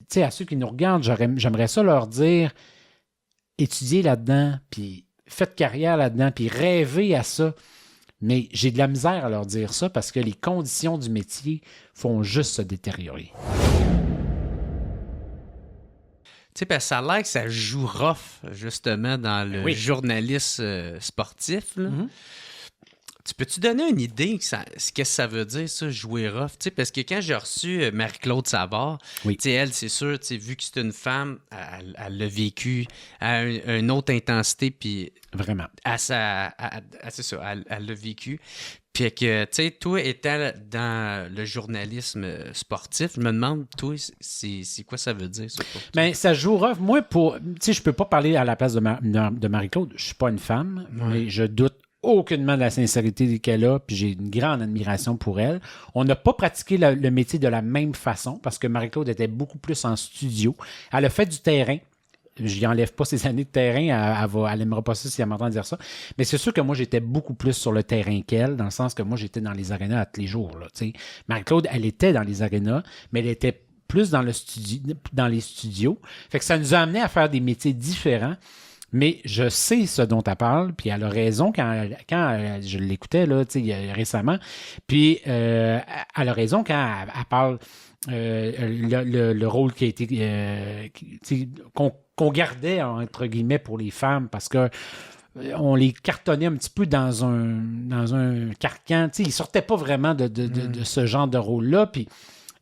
Tu sais, à ceux qui nous regardent, j'aimerais ça leur dire, étudiez là-dedans, puis faites carrière là-dedans, puis rêvez à ça. Mais j'ai de la misère à leur dire ça parce que les conditions du métier font juste se détériorer. Tu sais, parce que ça a l'air que ça joue rough, justement, dans le journalisme sportif. Là. Mm-hmm. Tu peux-tu donner une idée ce que ça veut dire, ça, jouer rough? Tu sais, parce que quand j'ai reçu Marie-Claude Savard, tu sais, elle, c'est sûr, tu sais, vu que c'est une femme, elle l'a vécu à une autre intensité, puis vraiment. C'est ça, elle l'a vécu. Puis que, tu sais, toi, étant dans le journalisme sportif, je me demande, toi, c'est quoi ça veut dire, ça, pour toi? Bien, ça joue rough. Moi, tu sais, je peux pas parler à la place de Marie-Claude. Je suis pas une femme, mais je doute aucunement de la sincérité qu'elle a, puis j'ai une grande admiration pour elle. On n'a pas pratiqué le métier de la même façon, parce que Marie-Claude était beaucoup plus en studio. Elle a fait du terrain. Je n'y enlève pas ses années de terrain, elle n'aimera pas ça si elle m'entend dire ça. Mais c'est sûr que moi, j'étais beaucoup plus sur le terrain qu'elle, dans le sens que moi, j'étais dans les arénas à tous les jours. Là, Marie-Claude, elle était dans les arénas, mais elle était plus dans les studios. Fait que ça nous a amené à faire des métiers différents. Mais je sais ce dont elle parle, puis elle a raison quand je l'écoutais là, récemment. Puis elle a raison quand elle parle le rôle qui a été qu'on gardait entre guillemets pour les femmes parce que on les cartonnait un petit peu dans un carcan. Ils sortaient pas vraiment de ce genre de rôle-là. Puis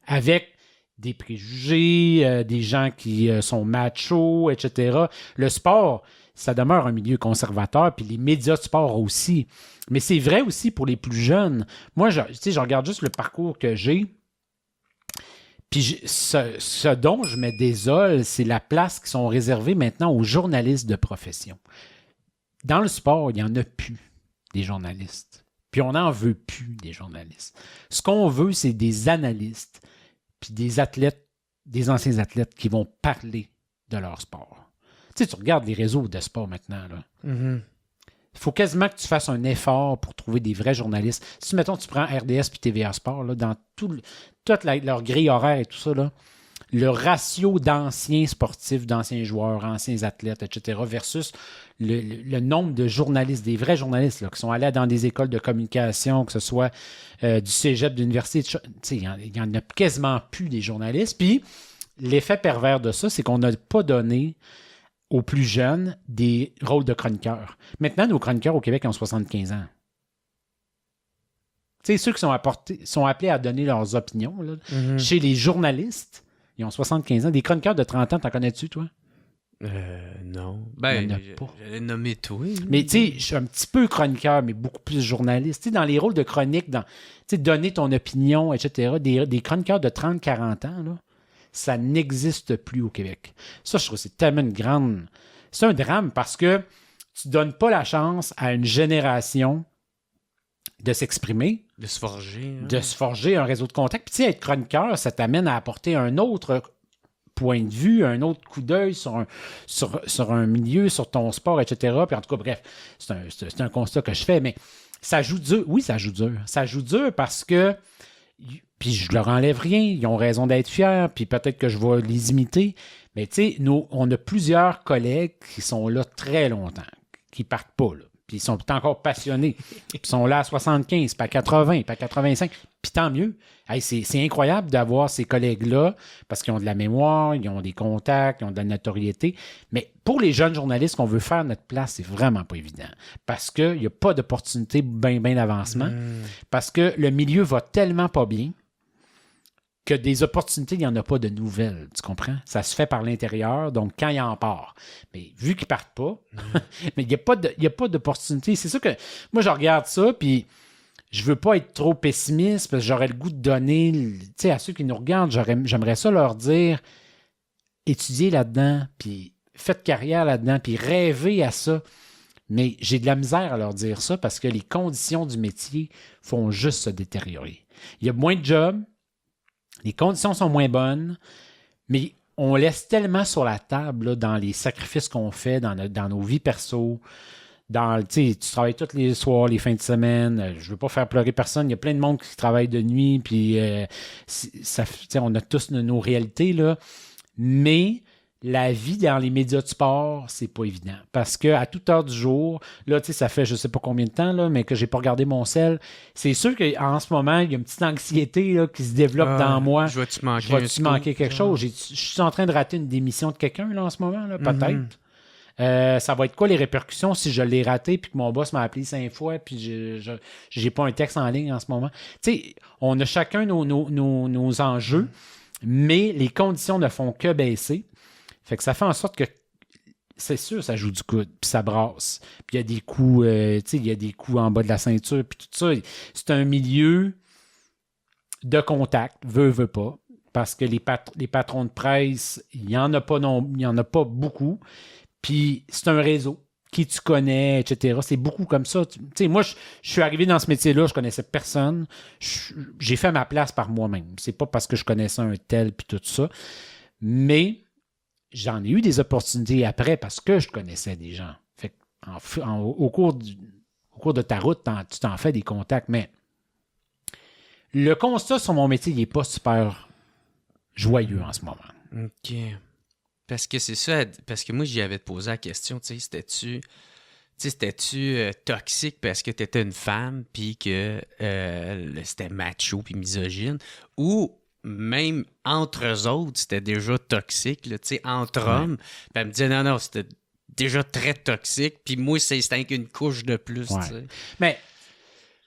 avec des préjugés, des gens qui sont machos, etc. Le sport, ça demeure un milieu conservateur, puis les médias de sport aussi. Mais c'est vrai aussi pour les plus jeunes. Moi, je regarde juste le parcours que j'ai, puis ce dont je me désole, c'est la place qui sont réservées maintenant aux journalistes de profession. Dans le sport, il n'y en a plus des journalistes. Puis on n'en veut plus des journalistes. Ce qu'on veut, c'est des analystes, puis des athlètes, des anciens athlètes qui vont parler de leur sport. Tu sais, tu regardes les réseaux de sport maintenant, là. Mm-hmm. Il faut quasiment que tu fasses un effort pour trouver des vrais journalistes. Si, mettons, tu prends RDS puis TVA Sport, là, dans toute leur grille horaire et tout ça, là, le ratio d'anciens sportifs, d'anciens joueurs, anciens athlètes, etc., versus le nombre de journalistes, des vrais journalistes là, qui sont allés dans des écoles de communication, que ce soit du cégep, de l'université, il n'y en a quasiment plus des journalistes. Puis, l'effet pervers de ça, c'est qu'on n'a pas donné aux plus jeunes des rôles de chroniqueurs. Maintenant, nos chroniqueurs au Québec ont 75 ans. Tu sais, ceux qui sont appelés à donner leurs opinions, là, chez les journalistes, ils ont 75 ans. Des chroniqueurs de 30 ans, t'en connais-tu, toi? Non. Ben, j'allais nommer toi. Mais tu sais, je suis un petit peu chroniqueur, mais beaucoup plus journaliste. Tu sais, dans les rôles de chronique, donner ton opinion, etc., des chroniqueurs de 30-40 ans, là, ça n'existe plus au Québec. Ça, je trouve que c'est tellement une grande... C'est un drame parce que tu ne donnes pas la chance à une génération de s'exprimer. De se forger. Hein? De se forger un réseau de contacts. Puis tu sais, être chroniqueur, ça t'amène à apporter un autre point de vue, un autre coup d'œil sur un milieu, sur ton sport, etc. Puis en tout cas, bref, c'est un constat que je fais, mais ça joue dur. Oui, ça joue dur. Ça joue dur parce que... Puis je leur enlève rien, ils ont raison d'être fiers, puis peut-être que je vais les imiter. Mais tu sais, on a plusieurs collègues qui sont là très longtemps, qui partent pas, là. Puis ils sont encore passionnés. Puis ils sont là à 75, puis à 80, puis à 85. Puis tant mieux. Hey, c'est incroyable d'avoir ces collègues-là parce qu'ils ont de la mémoire, ils ont des contacts, ils ont de la notoriété. Mais pour les jeunes journalistes qu'on veut faire notre place, c'est vraiment pas évident. Parce qu'il n'y a pas d'opportunité bien d'avancement. Parce que le milieu va tellement pas bien que des opportunités, il n'y en a pas de nouvelles, tu comprends? Ça se fait par l'intérieur, donc quand il en part. Mais vu qu'ils partent pas, mais il n'y a pas d'opportunité. C'est ça que moi, je regarde ça, puis je veux pas être trop pessimiste, parce que j'aurais le goût de donner, tu sais, à ceux qui nous regardent, j'aimerais ça leur dire, étudiez là-dedans, puis faites carrière là-dedans, puis rêvez à ça. Mais j'ai de la misère à leur dire ça, parce que les conditions du métier font juste se détériorer. Il y a moins de jobs, les conditions sont moins bonnes, mais on laisse tellement sur la table là, dans les sacrifices qu'on fait dans nos vies perso. Tu travailles tous les soirs, les fins de semaine. Je veux pas faire pleurer personne. Il y a plein de monde qui travaille de nuit, puis on a tous nos réalités, là. Mais la vie dans les médias de sport, c'est pas évident. Parce qu'à toute heure du jour, là, tu sais, ça fait je sais pas combien de temps, là, mais que j'ai pas regardé mon sel. C'est sûr qu'en ce moment, il y a une petite anxiété là, qui se développe dans moi. Je vais-tu manquer quelque chose? Je suis en train de rater une démission de quelqu'un là, en ce moment, là, peut-être. Ça va être quoi les répercussions si je l'ai raté puis que mon boss m'a appelé 5 fois puis j'ai pas un texte en ligne en ce moment? Tu sais, on a chacun nos enjeux, mais les conditions ne font que baisser. Fait que ça fait en sorte que, c'est sûr, ça joue du coude, puis ça brasse. Puis il y a des coups, tu sais, il y a des coups en bas de la ceinture, puis tout ça. C'est un milieu de contact, veut pas, parce que les patrons de presse, il y en a pas beaucoup. Puis c'est un réseau qui tu connais, etc. C'est beaucoup comme ça. Tu sais, moi, je suis arrivé dans ce métier-là, je connaissais personne. J'ai fait ma place par moi-même. C'est pas parce que je connaissais un tel, puis tout ça. Mais j'en ai eu des opportunités après parce que je connaissais des gens. Fait au cours de ta route, tu t'en fais des contacts, mais le constat sur mon métier, il n'est pas super joyeux en ce moment. OK. Parce que c'est ça, parce que moi, j'y avais posé la question, tu sais, c'était-tu toxique parce que tu étais une femme, puis que c'était macho, puis misogyne, ou même entre eux autres, c'était déjà toxique, là, tu sais, entre hommes. Puis elle me disait, non, c'était déjà très toxique. Puis moi, c'était qu'une couche de plus, tu sais. Mais,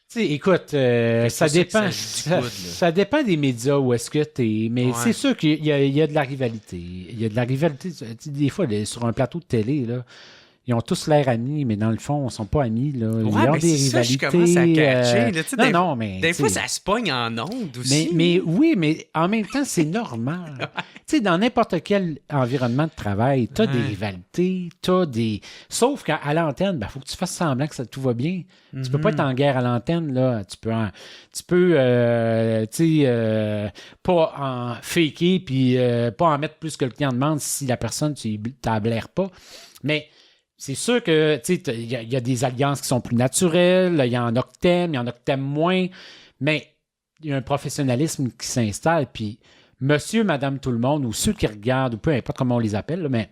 tu sais, écoute, ça dépend. Ça dépend des médias où est-ce que t'es. Mais c'est sûr qu'il y a de la rivalité. Il y a de la rivalité. Des fois, sur un plateau de télé, là, ils ont tous l'air amis, mais dans le fond, ils ne sont pas amis. Là. Ils ont des rivalités. Ça, je commence à catcher. Mais des fois, ça se pogne en ondes aussi. Mais oui, mais en même temps, c'est normal. Tu sais, dans n'importe quel environnement de travail, tu as des rivalités, sauf qu'à l'antenne, il faut que tu fasses semblant que tout va bien. Tu peux pas être en guerre à l'antenne, là. Tu peux pas en faker puis pas en mettre plus que le client demande si la personne, tu t'ablaires pas. Mais c'est sûr que il y a des alliances qui sont plus naturelles, il y en a que t'aimes, il y en a que t'aimes moins, mais il y a un professionnalisme qui s'installe, puis monsieur, madame, tout le monde, ou ceux qui regardent, ou peu importe comment on les appelle, là, mais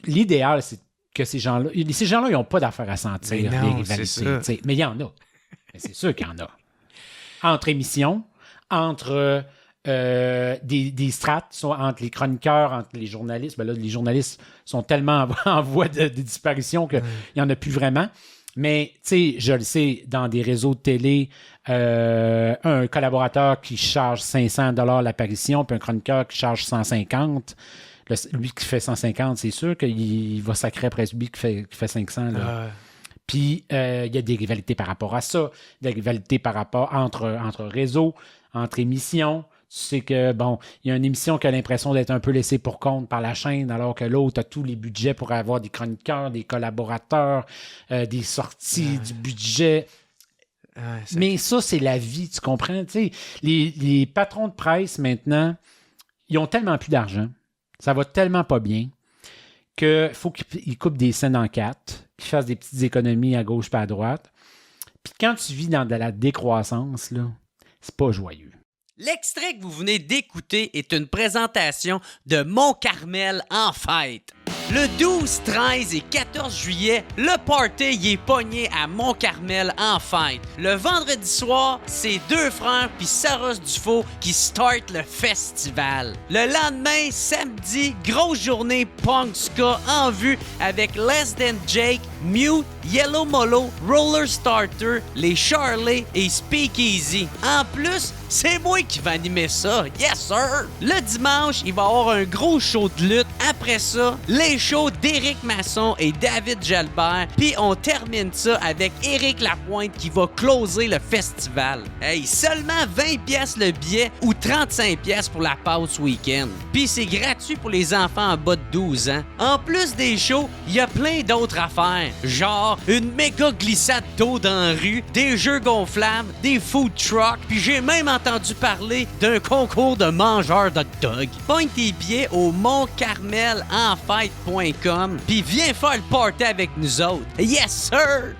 l'idéal, c'est que ces gens-là, ils n'ont pas d'affaires à sentir les rivalités. Mais il y en a. Mais c'est sûr qu'il y en a. Entre émissions, entre des strates, soit entre les chroniqueurs, entre les journalistes. Ben là, les journalistes sont tellement en voie de disparition qu'il n'y en a plus vraiment. Mais, tu sais, je le sais, dans des réseaux de télé, un collaborateur qui charge 500 $ l'apparition, puis un chroniqueur qui charge 150. Lui qui fait 150, c'est sûr qu'il va sacrer après celui qui fait 500. Là. Puis, il y a des rivalités par rapport à ça, des rivalités par rapport entre réseaux, entre émissions. Tu sais que, bon, il y a une émission qui a l'impression d'être un peu laissée pour compte par la chaîne, alors que l'autre a tous les budgets pour avoir des chroniqueurs, des collaborateurs, des sorties, du budget. Mais ça, c'est la vie, tu comprends? Tu sais, les patrons de presse, maintenant, ils ont tellement plus d'argent, ça va tellement pas bien, qu'il faut qu'ils coupent des scènes en 4, qu'ils fassent des petites économies à gauche et à droite. Puis quand tu vis dans de la décroissance, là, c'est pas joyeux. L'extrait que vous venez d'écouter est une présentation de Mont-Carmel en fête. Le 12, 13 et 14 juillet, le party y est pogné à Mont-Carmel en fête. Le vendredi soir, c'est deux frères puis Sarah Dufault qui start le festival. Le lendemain, samedi, grosse journée punk ska en vue avec Less Than Jake, Mute, Yellow Molo, Roller Starter, les Charlie et Speakeasy. En plus, c'est moi qui vais animer ça. Yes, sir! Le dimanche, il va y avoir un gros show de lutte. Après ça, les shows d'Éric Masson et David Jalbert. Puis on termine ça avec Éric Lapointe qui va closer le festival. Hey, seulement 20$ le billet ou 35$ pour la passe week-end. Puis c'est gratuit pour les enfants en bas de 12 ans. En plus des shows, il y a plein d'autres affaires. Genre une méga glissade d'eau dans la rue, des jeux gonflables, des food trucks. Puis j'ai même entendu parler d'un concours de mangeurs d'hot dog. Pogne tes billets au montcarmelenfête.com puis viens faire le party avec nous autres. Yes, sir!